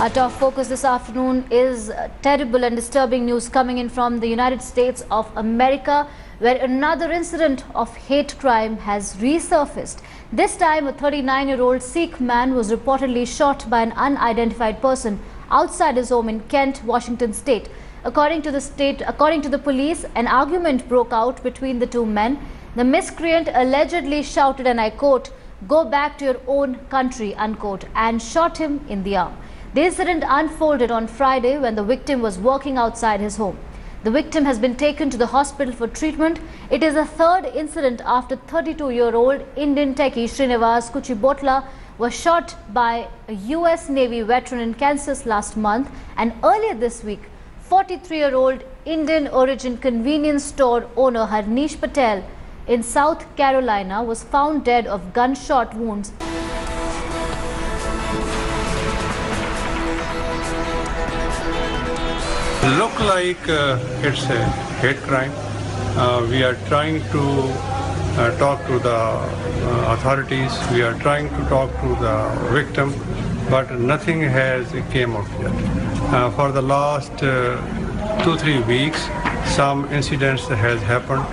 Our top focus this afternoon is terrible and disturbing news coming in from the United States of America, where another incident of hate crime has resurfaced. This time, a 39-year-old Sikh man was reportedly shot by an unidentified person outside his home in Kent, Washington state. According to the police, an argument broke out between the two men. The miscreant allegedly shouted, and I quote, "Go back to your own country," unquote, and shot him in the arm. The incident unfolded on Friday when the victim was walking outside his home. The victim has been taken to the hospital for treatment. It is a third incident after 32-year-old Indian techie Srinivas Kuchibotla was shot by a US Navy veteran in Kansas last month, and earlier this week, 43-year-old Indian origin convenience store owner Harnish Patel in South Carolina was found dead of gunshot wounds. Look like it's a hate crime. We are trying to talk to the authorities. We are trying to talk to the victim, but nothing has came out yet. For the last 2-3 weeks, some incidents has happened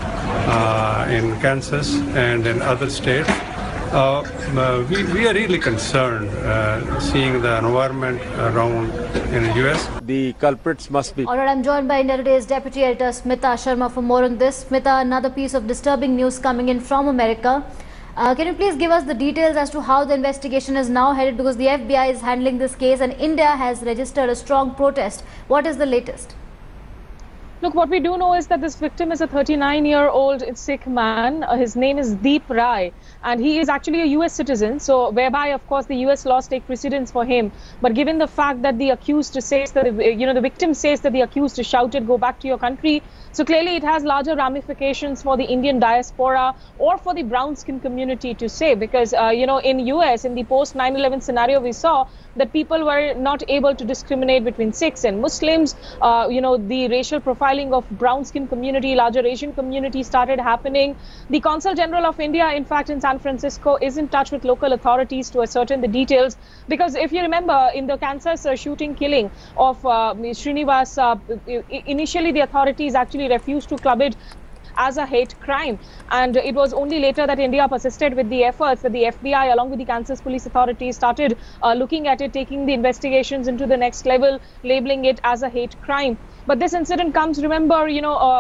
in Kansas and in other states. We are really concerned seeing the environment around in the US. The culprits must be. All right, I'm joined by India Today's Deputy Editor Smita Sharma for more on this. Smita, another piece of disturbing news coming in from America. Can you please give us the details as to how the investigation is now headed, because the FBI is handling this case and India has registered a strong protest. What is the latest? Look, what we do know is that this victim is a 39-year-old Sikh man. His name is Deep Rai, and he is actually a US citizen, so whereby, of course, the US laws take precedence for him. But given the fact that the accused says that, the victim says that the accused shouted, "Go back to your country," so clearly it has larger ramifications for the Indian diaspora or for the brown skin community to say, because, in US, in the post 9/11 scenario, we saw that people were not able to discriminate between Sikhs and Muslims. The racial profiling of brown skin community, larger Asian community started happening. The Consul General of India, in fact, in San Francisco, is in touch with local authorities to ascertain the details. Because if you remember, in the Kansas shooting killing of Srinivas, initially the authorities actually refused to club it as a hate crime, and it was only later that India persisted with the efforts that the FBI along with the Kansas police authorities started looking at it, taking the investigations into the next level, labeling it as a hate crime. But this incident comes, remember,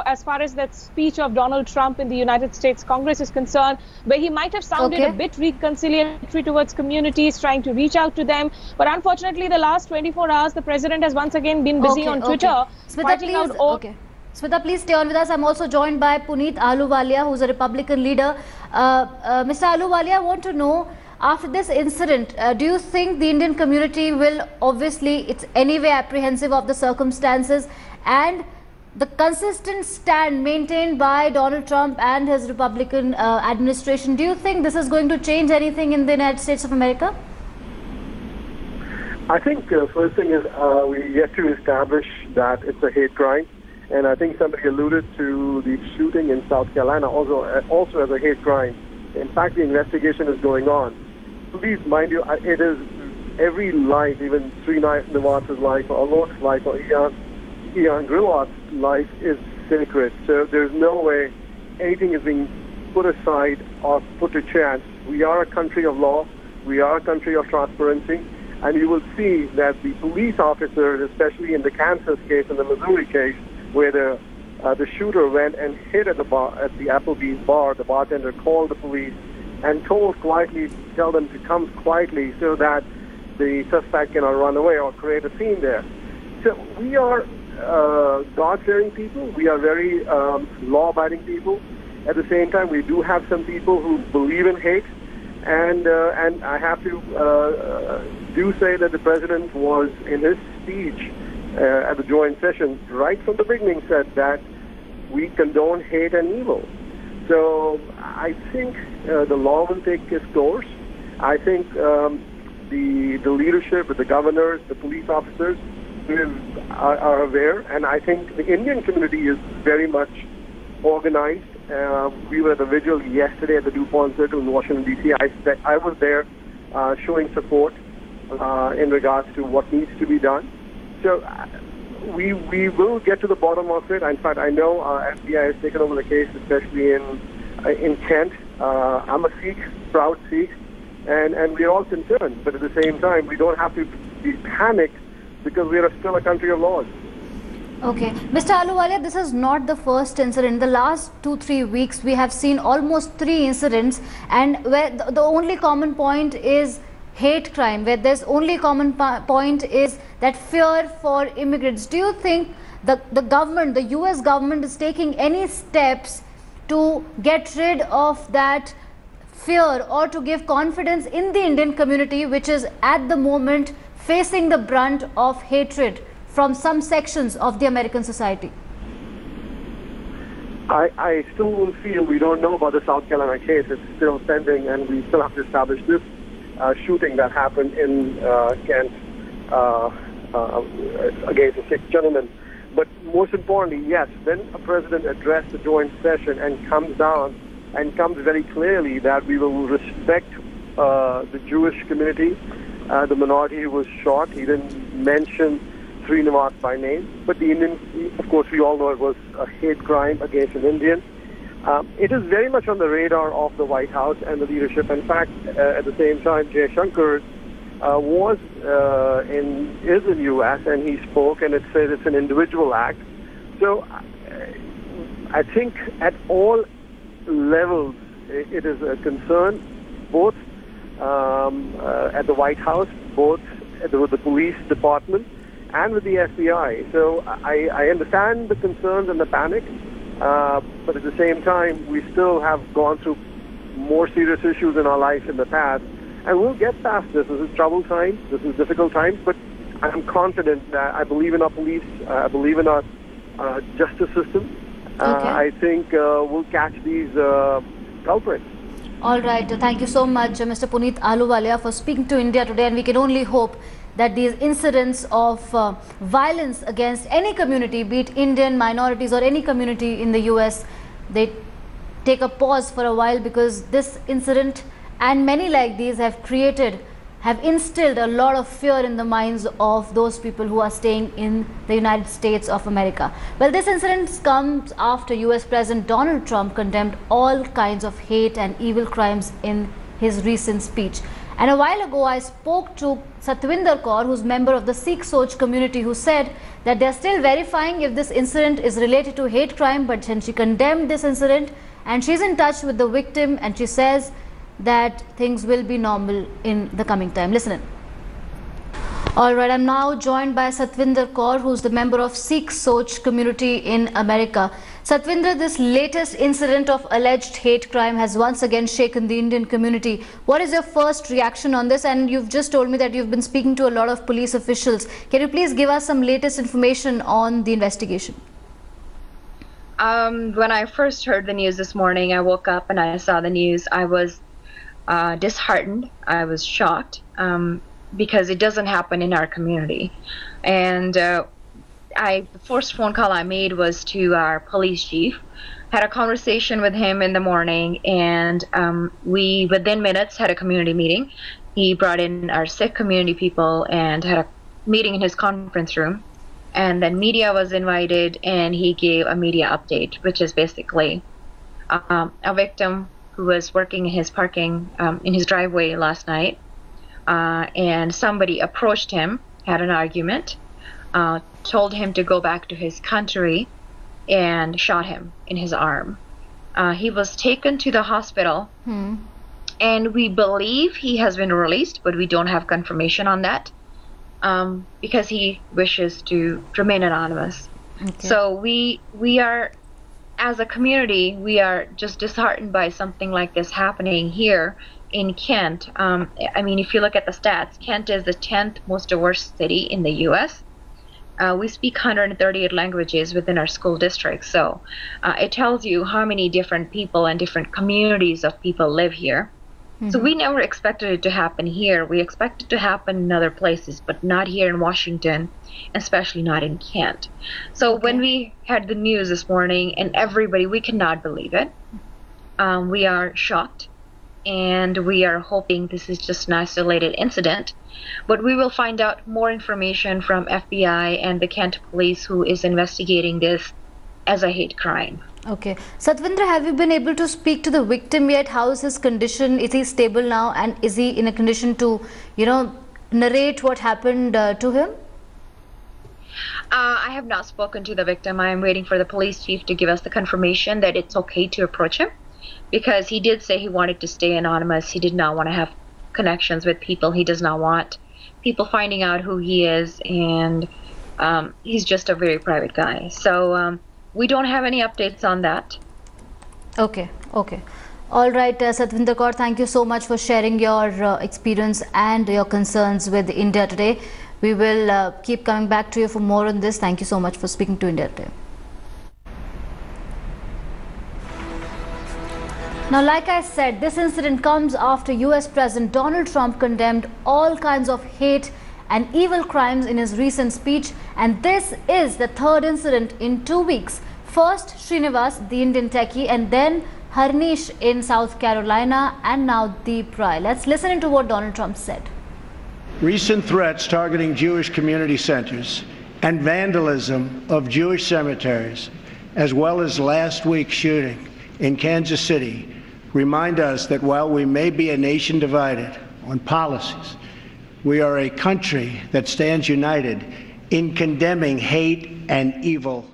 as far as that speech of Donald Trump in the United States Congress is concerned, where he might have sounded a bit reconciliatory towards communities, trying to reach out to them. But unfortunately, the last 24 hours, the president has once again been busy on Twitter, fighting out all... Smita, please stay on with us. I'm also joined by Puneet Ahluwalia, who's a Republican leader. Mr. Ahluwalia, I want to know, after this incident, do you think the Indian community will, obviously, it's anyway apprehensive of the circumstances, and the consistent stand maintained by Donald Trump and his Republican administration, do you think this is going to change anything in the United States of America? I think first thing is we yet to establish that it's a hate crime. And I think somebody alluded to the shooting in South Carolina also as a hate crime. In fact, the investigation is going on. Please mind you, it is every life, even Srinivas's life, or Alok's life, or Ian Grillott's life is sacred. So there's no way anything is being put aside or put to chance. We are a country of law. We are a country of transparency. And you will see that the police officers, especially in the Kansas case and the Missouri case, where the shooter went and hid at the Applebee's bar, the bartender called the police and tell them to come quietly so that the suspect cannot run away or create a scene there. So we are God-fearing people. We are very law-abiding people. At the same time, we do have some people who believe in hate, and I have to do say that the president was, in his speech at the joint session, right from the beginning, said that we condone hate and evil. So I think the law will take its course. I think the leadership, the governors, the police officers are aware, and I think the Indian community is very much organized. We were at the vigil yesterday at the DuPont Circle in Washington, D.C. I was there showing support in regards to what needs to be done. So we will get to the bottom of it. In fact, I know FBI has taken over the case, especially in Kent. I'm a Sikh, proud Sikh, and we're all concerned. But at the same time, we don't have to be panicked because we are still a country of laws. Okay. Mr. Ahluwalia, this is not the first incident. The last 2-3 weeks, we have seen almost 3 incidents, and where the only common point is hate crime, where there's only common point is that fear for immigrants. Do you think the government, the US government, is taking any steps to get rid of that fear or to give confidence in the Indian community, which is at the moment facing the brunt of hatred from some sections of the American society? I still feel we don't know about the South Carolina case. It's still pending, and we still have to establish this shooting that happened in Kent against a Sikh gentleman. But most importantly, yes, when a president addressed the joint session and comes very clearly that we will respect the Jewish community, the minority who was shot. He didn't mention Srinivas by name, but the Indian, of course, we all know it was a hate crime against an Indian. It is very much on the radar of the White House and the leadership. In fact, at the same time, Jay Shankar is in U.S. and he spoke, and it said it's an individual act. So I think at all levels it is a concern, both at the White House, both with the police department and with the FBI. So I understand the concerns and the panic, but at the same time, we still have gone through more serious issues in our life in the past, and we'll get past this. This is troubled times, this is difficult times, but I'm confident that I believe in our police, I believe in our justice system. Okay. I think we'll catch these culprits. All right. Thank you so much, Mr. Puneet Ahluwalia, for speaking to India today, and we can only hope that these incidents of violence against any community, be it Indian, minorities, or any community in the US, they take a pause for a while, because this incident and many like these have instilled a lot of fear in the minds of those people who are staying in the United States of America. Well, this incident comes after US President Donald Trump condemned all kinds of hate and evil crimes in his recent speech. And a while ago, I spoke to Satwinder Kaur, who's member of the Sikh Soch community, who said that they're still verifying if this incident is related to hate crime, but then she condemned this incident, and she's in touch with the victim, and she says that things will be normal in the coming time. Listen in. All right, I'm now joined by Satwinder Kaur, who's the member of Sikh Soch community in America. Satwinder, this latest incident of alleged hate crime has once again shaken the Indian community. What is your first reaction on this? And you've just told me that you've been speaking to a lot of police officials. Can you please give us some latest information on the investigation? When I first heard the news this morning, I woke up and I saw the news. I was disheartened. I was shocked because it doesn't happen in our community. And the first phone call I made was to our police chief. Had a conversation with him in the morning, and we within minutes had a community meeting. He brought in our Sikh community people and had a meeting in his conference room. And then media was invited, and he gave a media update, which is basically a victim who was working in his parking in his driveway last night, and somebody approached him, had an argument, told him to go back to his country, and shot him in his arm. He was taken to the hospital, and we believe he has been released, but we don't have confirmation on that, because he wishes to remain anonymous. Okay. So we are, as a community, we are just disheartened by something like this happening here in Kent. I mean, if you look at the stats, Kent is the 10th most diverse city in the U.S. We speak 138 languages within our school district, so it tells you how many different people and different communities of people live here. Mm-hmm. So we never expected it to happen here. We expected it to happen in other places, but not here in Washington, especially not in Kent. So when we had the news this morning, and everybody, we cannot believe it. We are shocked, and we are hoping this is just an isolated incident. But we will find out more information from FBI and the Kent police, who is investigating this as a hate crime. Okay. Satvendra, have you been able to speak to the victim yet? How is his condition? Is he stable now? And is he in a condition to, narrate what happened to him? I have not spoken to the victim. I am waiting for the police chief to give us the confirmation that it's okay to approach him, because he did say he wanted to stay anonymous. He did not want to have connections with people. He does not want people finding out who he is, and he's just a very private guy. So we don't have any updates on that. Okay. All right, Satvinder Kaur, thank you so much for sharing your experience and your concerns with India Today. We will keep coming back to you for more on this. Thank you so much for speaking to India Today. Now, like I said, this incident comes after US President Donald Trump condemned all kinds of hate and evil crimes in his recent speech, and this is the third incident in 2 weeks. First Srinivas, the Indian techie, and then Harnish in South Carolina, and now Deep Rai. Let's listen into what Donald Trump said. Recent threats targeting Jewish community centers and vandalism of Jewish cemeteries, as well as last week's shooting in Kansas City, remind us that while we may be a nation divided on policies, we are a country that stands united in condemning hate and evil.